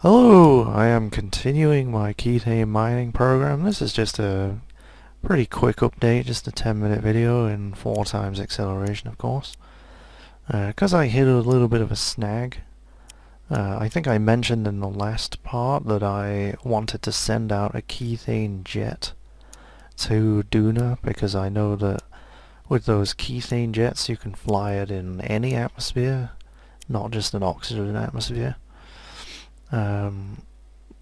Hello, I am continuing my Kethane mining program. This is just a pretty quick update, just a 10-minute video in 4 times acceleration, of course. Because I hit a little bit of a snag. I think I mentioned in the last part that I wanted to send out a Kethane jet to Duna because I know that with those Kethane jets you can fly it in any atmosphere, not just an oxygen atmosphere.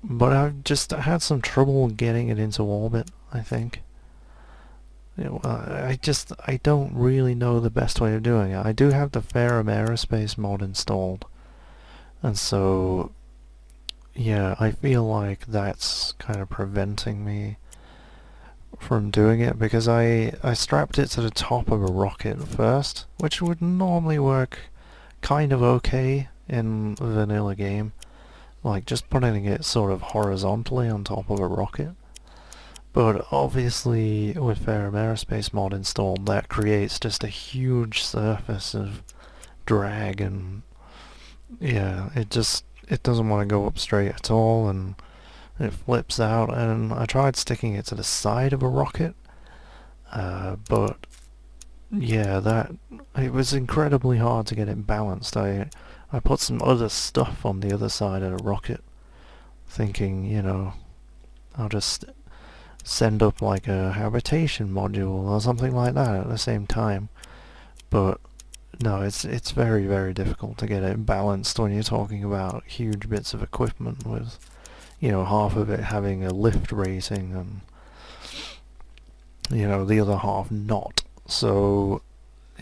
But I've just had some trouble getting it into orbit, I think. I don't really know the best way of doing it. I do have the Ferrum Aerospace mod installed, and so yeah, I feel like that's kind of preventing me from doing it because I strapped it to the top of a rocket first, which would normally work kind of okay in a vanilla game, like just putting it sort of horizontally on top of a rocket. But obviously with Ferrum Aerospace mod installed, that creates just a huge surface of drag, and yeah, it doesn't want to go up straight at all, and it flips out. And I tried sticking it to the side of a rocket, but yeah, that it was incredibly hard to get it balanced. I put some other stuff on the other side of the rocket, thinking, I'll just send up like a habitation module or something like that at the same time. But no, it's very, very difficult to get it balanced when you're talking about huge bits of equipment with, half of it having a lift rating and, the other half not. So,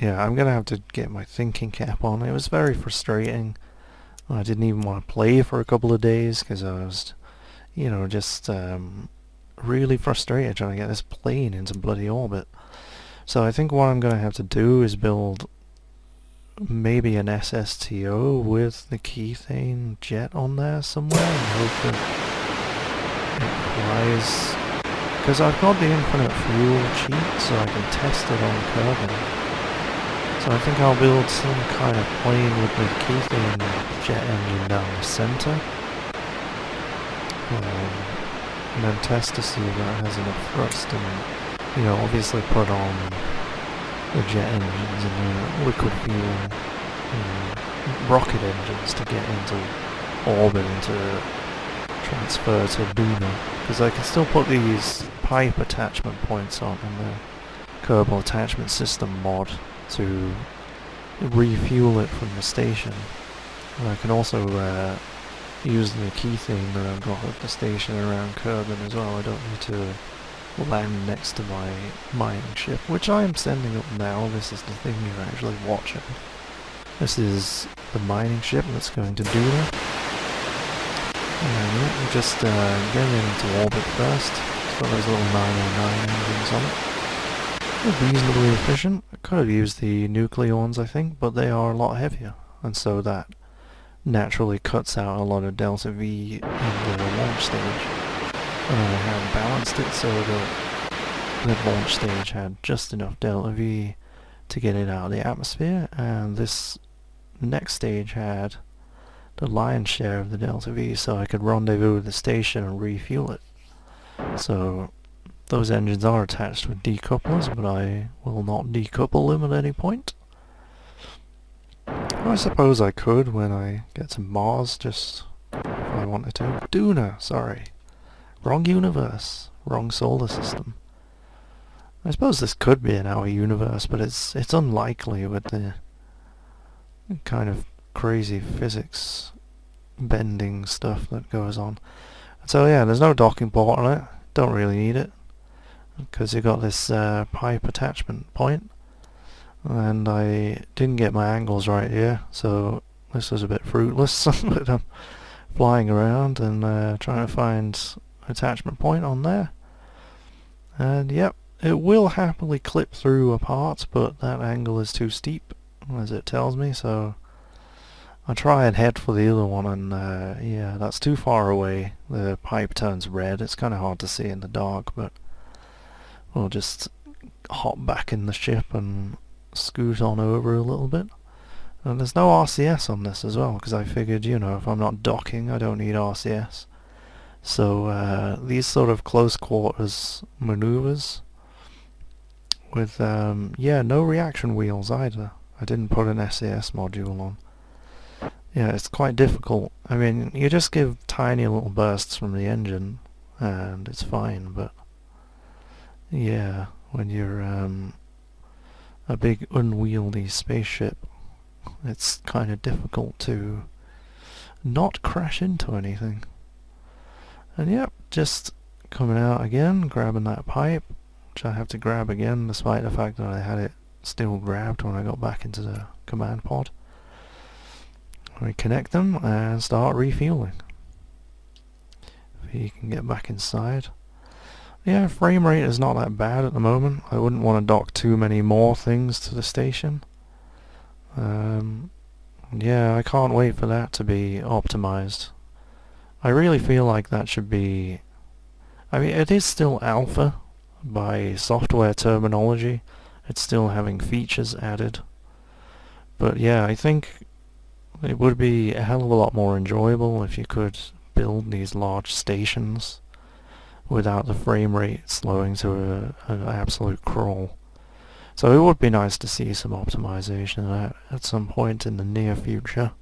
yeah, I'm going to have to get my thinking cap on. It was very frustrating. I didn't even want to play for a couple of days because I was, just really frustrated trying to get this plane into bloody orbit. So I think what I'm going to have to do is build maybe an SSTO with the Kethane jet on there somewhere and hope that it flies. Because I've got the infinite fuel cheat, so I can test it on Kerbin. So I think I'll build some kind of plane with the Kethane jet engine down the centre. And then test to see if that has enough thrust, and obviously put on the jet engines and the liquid fuel rocket engines to get into orbit and to transfer to Duna, because I can still put these pipe attachment points on in the Kerbal Attachment System mod to refuel it from the station, and I can also use the Kethane that I've got at the station around Kerbin as well. I don't need to land next to my mining ship, which I am sending up now. This is the thing you're actually watching. This is the mining ship that's going to Duna. And let me just get it into orbit first. It's got those little 909 engines on it. They're reasonably efficient. I could have used the Nucleons, I think, but they are a lot heavier, and so that naturally cuts out a lot of delta V in the launch stage. And I had balanced it so that the launch stage had just enough delta V to get it out of the atmosphere, and this next stage had the lion's share of the delta V, so I could rendezvous with the station and refuel it. So those engines are attached with decouplers, but I will not decouple them at any point. I suppose I could when I get to Mars, just if I wanted to. Duna, sorry. Wrong universe. Wrong solar system. I suppose this could be in our universe, but it's unlikely with the kind of crazy physics bending stuff that goes on. So yeah, there's no docking port on it. Don't really need it, because you got this pipe attachment point. And I didn't get my angles right here, so this was a bit fruitless. But I'm flying around and trying to find an attachment point on there. And yep, it will happily clip through a part, but that angle is too steep, as it tells me, so I try and head for the other one, and yeah, that's too far away. The pipe turns red. It's kind of hard to see in the dark, but we'll just hop back in the ship and scoot on over a little bit. And there's no RCS on this as well, because I figured, you know, if I'm not docking, I don't need RCS. So these sort of close quarters maneuvers with, yeah, no reaction wheels either. I didn't put an SAS module on. Yeah, it's quite difficult. I mean, you just give tiny little bursts from the engine and it's fine, but yeah, when you're a big unwieldy spaceship, it's kind of difficult to not crash into anything. And yep, just coming out again, grabbing that pipe, which I have to grab again despite the fact that I had it still grabbed when I got back into the command pod. Reconnect them and start refueling. If you can get back inside. Yeah, frame rate is not that bad at the moment. I wouldn't want to dock too many more things to the station. Yeah, I can't wait for that to be optimized. I really feel like that should be... I mean, it is still alpha by software terminology. It's still having features added. But yeah, I think it would be a hell of a lot more enjoyable if you could build these large stations without the frame rate slowing to an absolute crawl. So it would be nice to see some optimization of that at some point in the near future.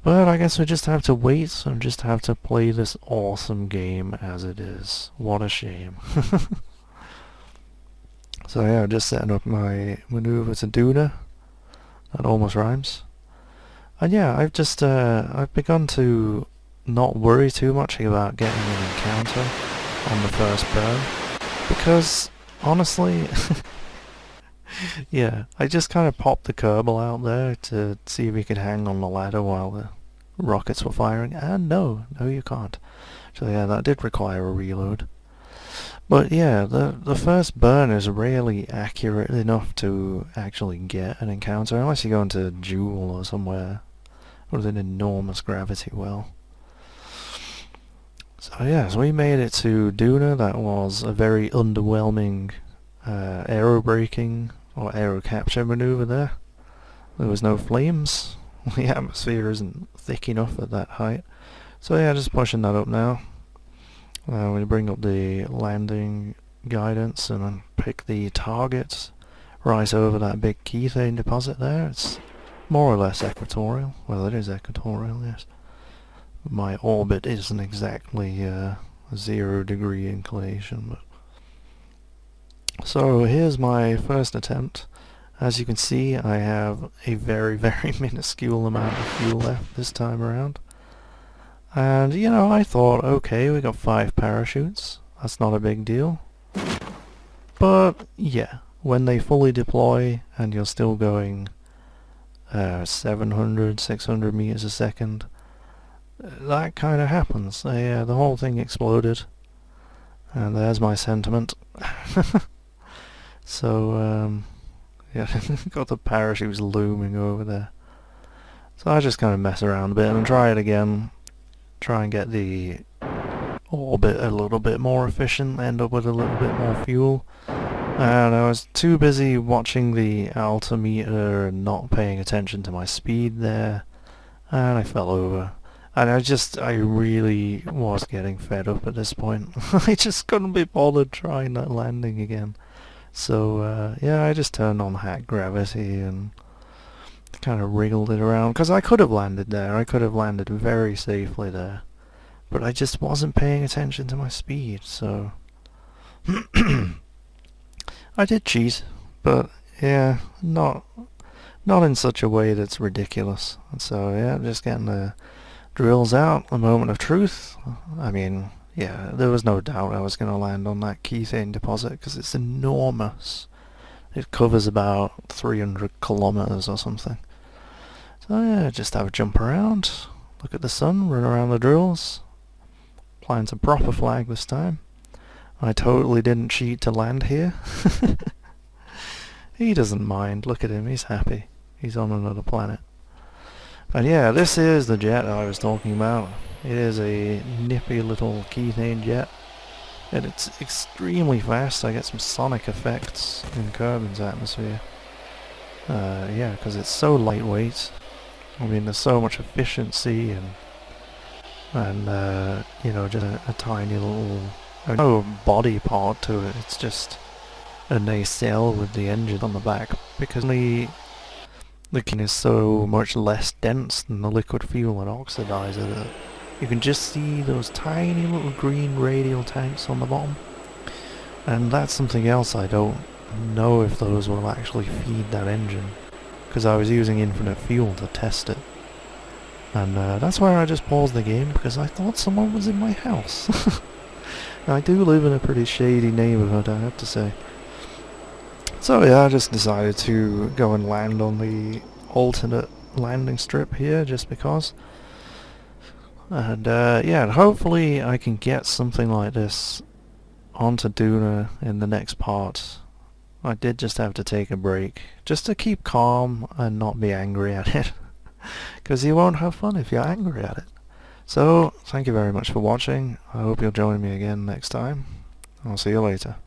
But I guess we just have to wait and just have to play this awesome game as it is. What a shame. So yeah, just setting up my maneuver to Duna. That almost rhymes. And yeah, I've begun to not worry too much about getting an encounter on the first burn, because honestly, yeah, I just kind of popped the Kerbal out there to see if he could hang on the ladder while the rockets were firing, and no you can't. So yeah, that did require a reload. But yeah, the first burn is rarely accurate enough to actually get an encounter, unless you go into Jewel or somewhere with an enormous gravity well. So yeah, so we made it to Duna. That was a very underwhelming aero braking or aero capture maneuver there. There was no flames. The atmosphere isn't thick enough at that height. So yeah, just pushing that up now. We bring up the landing guidance and then pick the target right over that big Kethane deposit there. It's more or less equatorial. Well, it is equatorial, yes. My orbit isn't exactly 0 degree inclination, but... So here's my first attempt. As you can see, I have a very, very minuscule amount of fuel left this time around. And, you know, I thought, okay, we got 5 parachutes. That's not a big deal. But, yeah, when they fully deploy and you're still going 700, 600 meters a second, that kind of happens. The whole thing exploded. And there's my sentiment. So, yeah, got the parachutes looming over there. So I just kind of mess around a bit and try it again. Try and get the orbit a little bit more efficient, end up with a little bit more fuel. And I was too busy watching the altimeter and not paying attention to my speed there, and I fell over. And I really was getting fed up at this point. I just couldn't be bothered trying that landing again. So yeah, I just turned on hack gravity and kind of wriggled it around, because I could have landed there. I could have landed very safely there, but I just wasn't paying attention to my speed. So I did cheat, but yeah, not in such a way that's ridiculous. And so yeah, just getting the drills out, a moment of truth. I mean, yeah, there was no doubt I was going to land on that Kethane deposit because it's enormous. It covers about 300 kilometers or something. So yeah, just have a jump around, look at the sun, run around the drills. Flying some proper flag this time. I totally didn't cheat to land here. He doesn't mind. Look at him, he's happy. He's on another planet. And yeah, this is the jet I was talking about. It is a nippy little Kethane jet. And it's extremely fast. I get some sonic effects in Kerbin's atmosphere. Yeah, because it's so lightweight. I mean, there's so much efficiency and you know, just a tiny little no body part to it. It's just a nacelle with the engine on the back, because the can is so much less dense than the liquid fuel and oxidizer that you can just see those tiny little green radial tanks on the bottom. And that's something else I don't know if those will actually feed that engine, because I was using infinite fuel to test it. And that's why I just paused the game, because I thought someone was in my house. I do live in a pretty shady neighbourhood, I have to say. So yeah, I just decided to go and land on the alternate landing strip here, just because. And yeah, hopefully I can get something like this onto Duna in the next part. I did just have to take a break, just to keep calm and not be angry at it. Because you won't have fun if you're angry at it. So, thank you very much for watching. I hope you'll join me again next time. I'll see you later.